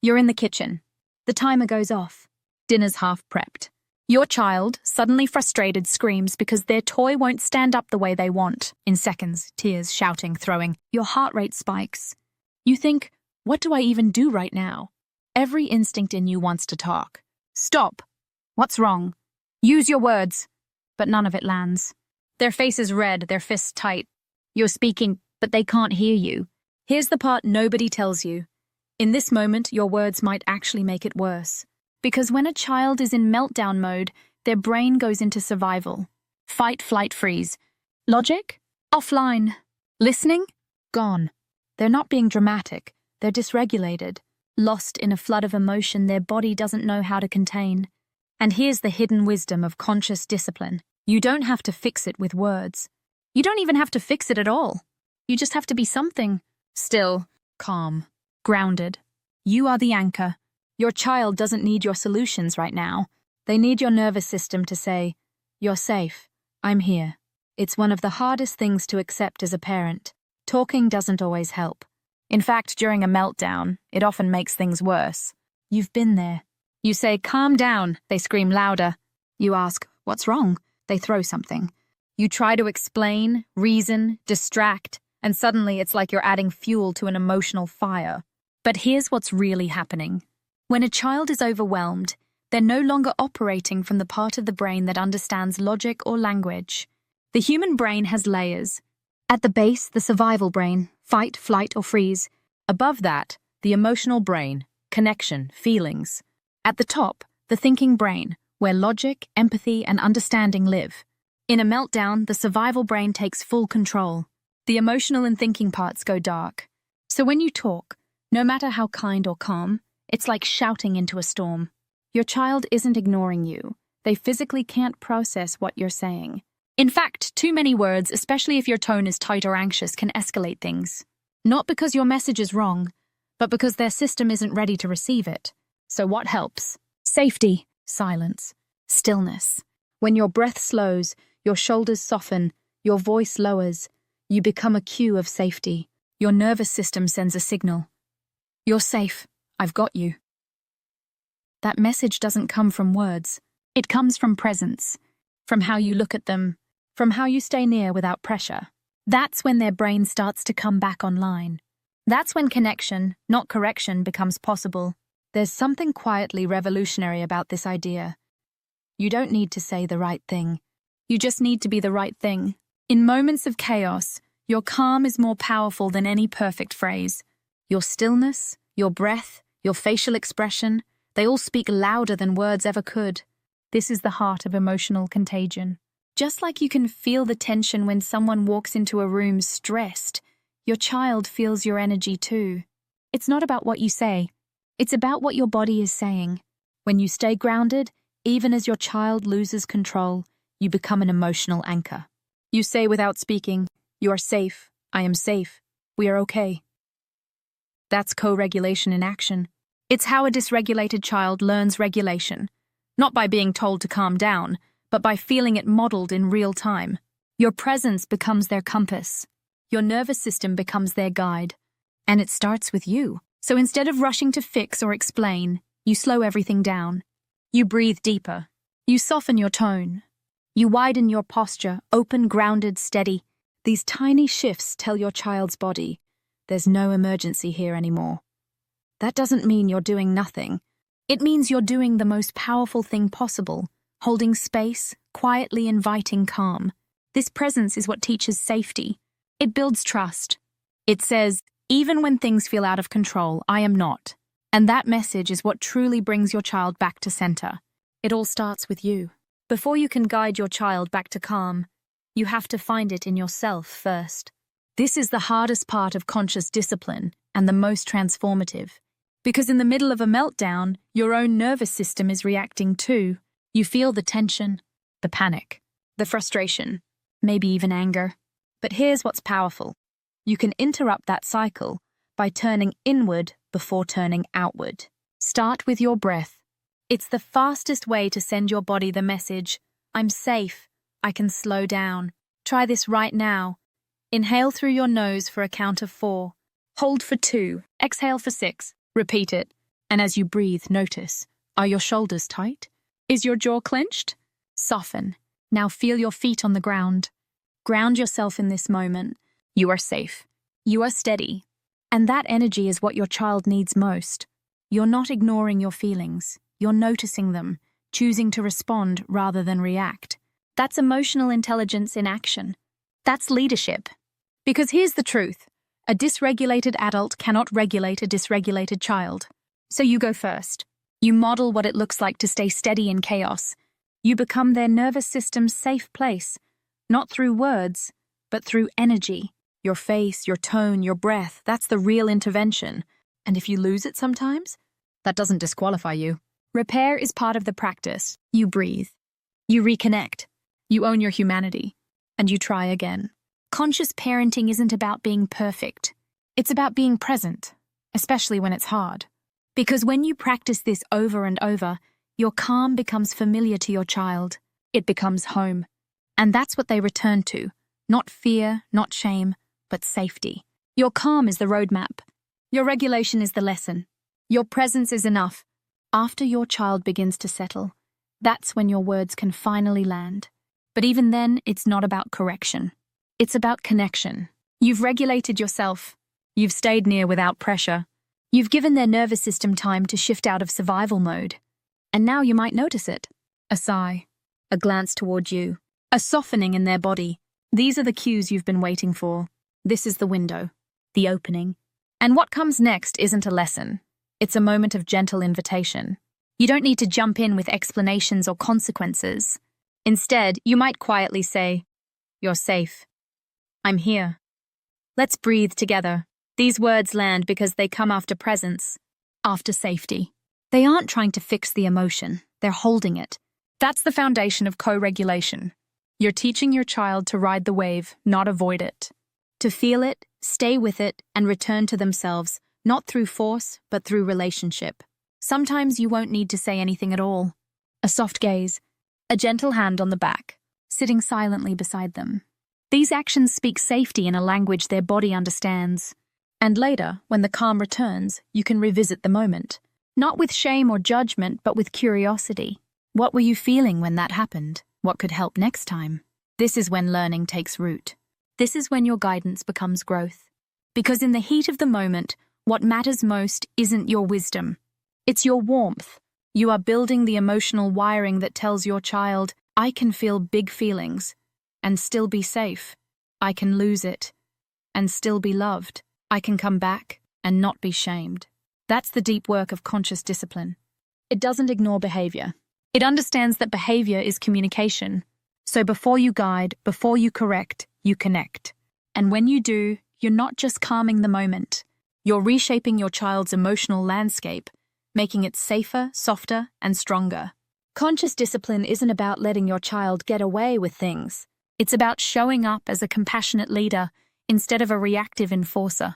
You're in the kitchen. The timer goes off. Dinner's half prepped. Your child, suddenly frustrated, screams because their toy won't stand up the way they want. In seconds, tears, shouting, throwing. Your heart rate spikes. You think, what do I even do right now? Every instinct in you wants to talk. Stop. What's wrong? Use your words. But none of it lands. Their face is red, their fists tight. You're speaking, but they can't hear you. Here's the part nobody tells you. In this moment, your words might actually make it worse. Because when a child is in meltdown mode, their brain goes into survival. Fight, flight, freeze. Logic? Offline. Listening? Gone. They're not being dramatic. They're dysregulated. Lost in a flood of emotion their body doesn't know how to contain. And here's the hidden wisdom of conscious discipline. You don't have to fix it with words. You don't even have to fix it at all. You just have to be something. Still, calm, grounded. You are the anchor. Your child doesn't need your solutions right now. They need your nervous system to say, "You're safe. I'm here." It's one of the hardest things to accept as a parent. Talking doesn't always help. In fact, during a meltdown, it often makes things worse. You've been there. You say, "Calm down." They scream louder. You ask, "What's wrong?" They throw something. You try to explain, reason, distract, and suddenly it's like you're adding fuel to an emotional fire. But here's what's really happening. When a child is overwhelmed, they're no longer operating from the part of the brain that understands logic or language. The human brain has layers. At the base, the survival brain, fight, flight, or freeze. Above that, the emotional brain, connection, feelings. At the top, the thinking brain, where logic, empathy, and understanding live. In a meltdown, the survival brain takes full control. The emotional and thinking parts go dark. So when you talk, no matter how kind or calm, it's like shouting into a storm. Your child isn't ignoring you. They physically can't process what you're saying. In fact, too many words, especially if your tone is tight or anxious, can escalate things. Not because your message is wrong, but because their system isn't ready to receive it. So what helps? Safety, silence, stillness. When your breath slows, your shoulders soften, your voice lowers, you become a cue of safety. Your nervous system sends a signal. You're safe. I've got you. That message doesn't come from words. It comes from presence, from how you look at them, from how you stay near without pressure. That's when their brain starts to come back online. That's when connection, not correction, becomes possible. There's something quietly revolutionary about this idea. You don't need to say the right thing. You just need to be the right thing. In moments of chaos, your calm is more powerful than any perfect phrase. Your stillness, your breath, your facial expression, they all speak louder than words ever could. This is the heart of emotional contagion. Just like you can feel the tension when someone walks into a room stressed, your child feels your energy too. It's not about what you say. It's about what your body is saying. When you stay grounded, even as your child loses control, you become an emotional anchor. You say without speaking, "You are safe. I am safe. We are okay." That's co-regulation in action. It's how a dysregulated child learns regulation, not by being told to calm down, but by feeling it modeled in real time. Your presence becomes their compass. Your nervous system becomes their guide. And it starts with you. So instead of rushing to fix or explain, you slow everything down. You breathe deeper. You soften your tone. You widen your posture, open, grounded, steady. These tiny shifts tell your child's body, there's no emergency here anymore. That doesn't mean you're doing nothing. It means you're doing the most powerful thing possible, holding space, quietly inviting calm. This presence is what teaches safety. It builds trust. It says, even when things feel out of control, I am not. And that message is what truly brings your child back to center. It all starts with you. Before you can guide your child back to calm, you have to find it in yourself first. This is the hardest part of conscious discipline and the most transformative. Because in the middle of a meltdown, your own nervous system is reacting too. You feel the tension, the panic, the frustration, maybe even anger. But here's what's powerful. You can interrupt that cycle by turning inward before turning outward. Start with your breath. It's the fastest way to send your body the message, I'm safe, I can slow down. Try this right now. Inhale through your nose for a count of 4. Hold for 2. Exhale for 6. Repeat it. And as you breathe, notice, are your shoulders tight? Is your jaw clenched? Soften. Now feel your feet on the ground. Ground yourself in this moment. You are safe. You are steady. And that energy is what your child needs most. You're not ignoring your feelings. You're noticing them, choosing to respond rather than react. That's emotional intelligence in action. That's leadership. Because here's the truth. A dysregulated adult cannot regulate a dysregulated child. So you go first. You model what it looks like to stay steady in chaos. You become their nervous system's safe place, not through words, but through energy. Your face, your tone, your breath, that's the real intervention. And if you lose it sometimes, that doesn't disqualify you. Repair is part of the practice. You breathe. You reconnect. You own your humanity. And you try again. Conscious parenting isn't about being perfect. It's about being present, especially when it's hard. Because when you practice this over and over, your calm becomes familiar to your child. It becomes home. And that's what they return to. Not fear, not shame, but safety. Your calm is the roadmap. Your regulation is the lesson. Your presence is enough. After your child begins to settle, that's when your words can finally land. But even then, it's not about correction. It's about connection. You've regulated yourself. You've stayed near without pressure. You've given their nervous system time to shift out of survival mode. And now you might notice it. A sigh, a glance toward you, a softening in their body. These are the cues you've been waiting for. This is the window, the opening. And what comes next isn't a lesson. It's a moment of gentle invitation. You don't need to jump in with explanations or consequences. Instead, you might quietly say, "You're safe. I'm here. Let's breathe together." These words land because they come after presence, after safety. They aren't trying to fix the emotion, they're holding it. That's the foundation of co-regulation. You're teaching your child to ride the wave, not avoid it. To feel it, stay with it, and return to themselves, not through force, but through relationship. Sometimes you won't need to say anything at all. A soft gaze, a gentle hand on the back, sitting silently beside them. These actions speak safety in a language their body understands. And later, when the calm returns, you can revisit the moment. Not with shame or judgment, but with curiosity. What were you feeling when that happened? What could help next time? This is when learning takes root. This is when your guidance becomes growth. Because in the heat of the moment, what matters most isn't your wisdom. It's your warmth. You are building the emotional wiring that tells your child, I can feel big feelings and still be safe. I can lose it and still be loved. I can come back and not be shamed. That's the deep work of conscious discipline. It doesn't ignore behavior. It understands that behavior is communication. So before you guide, before you correct, you connect. And when you do, you're not just calming the moment. You're reshaping your child's emotional landscape, making it safer, softer, and stronger. Conscious discipline isn't about letting your child get away with things. It's about showing up as a compassionate leader instead of a reactive enforcer.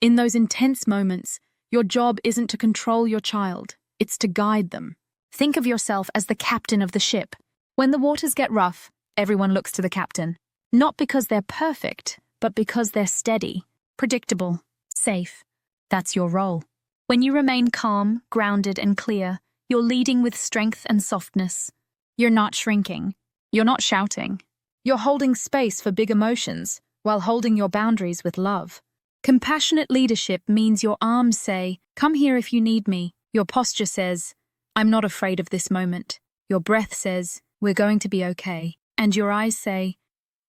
In those intense moments, your job isn't to control your child, it's to guide them. Think of yourself as the captain of the ship. When the waters get rough, everyone looks to the captain. Not because they're perfect, but because they're steady, predictable, safe. That's your role. When you remain calm, grounded, and clear, you're leading with strength and softness. You're not shrinking. You're not shouting. You're holding space for big emotions, while holding your boundaries with love. Compassionate leadership means your arms say, come here if you need me. Your posture says, I'm not afraid of this moment. Your breath says, we're going to be okay. And your eyes say,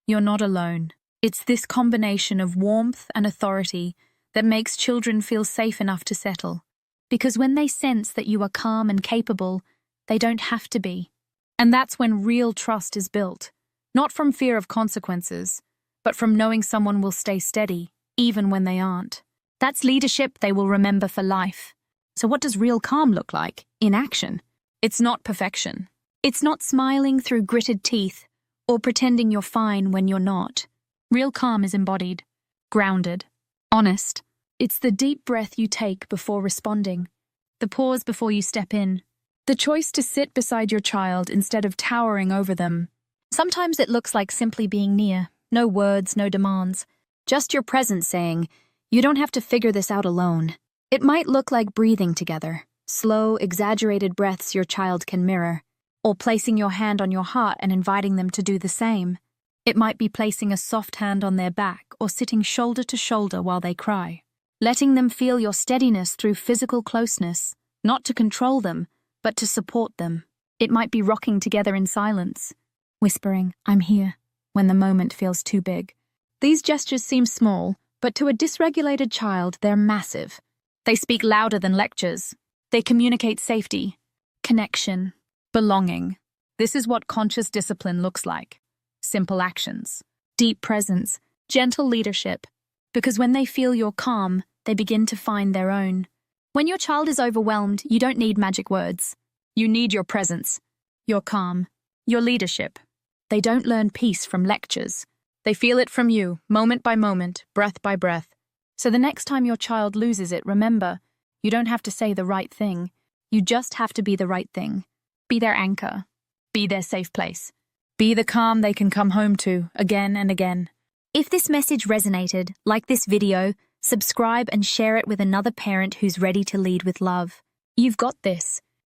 you're not alone. It's this combination of warmth and authority that makes children feel safe enough to settle. Because when they sense that you are calm and capable, they don't have to be. And that's when real trust is built. Not from fear of consequences, but from knowing someone will stay steady, even when they aren't. That's leadership they will remember for life. So what does real calm look like in action? It's not perfection. It's not smiling through gritted teeth or pretending you're fine when you're not. Real calm is embodied, grounded, honest. It's the deep breath you take before responding, the pause before you step in, the choice to sit beside your child instead of towering over them. Sometimes it looks like simply being near. No words, no demands. Just your presence saying, you don't have to figure this out alone. It might look like breathing together, slow, exaggerated breaths your child can mirror, or placing your hand on your heart and inviting them to do the same. It might be placing a soft hand on their back or sitting shoulder to shoulder while they cry. Letting them feel your steadiness through physical closeness, not to control them, but to support them. It might be rocking together in silence, whispering, "I'm here," when the moment feels too big. These gestures seem small, but to a dysregulated child, they're massive. They speak louder than lectures. They communicate safety, connection, belonging. This is what conscious discipline looks like. Simple actions, deep presence, gentle leadership. Because when they feel your calm, they begin to find their own. When your child is overwhelmed, you don't need magic words. You need your presence, your calm, your leadership. They don't learn peace from lectures. They feel it from you, moment by moment, breath by breath. So the next time your child loses it, remember, you don't have to say the right thing. You just have to be the right thing. Be their anchor. Be their safe place. Be the calm they can come home to again and again. If this message resonated, like this video, subscribe and share it with another parent who's ready to lead with love. You've got this.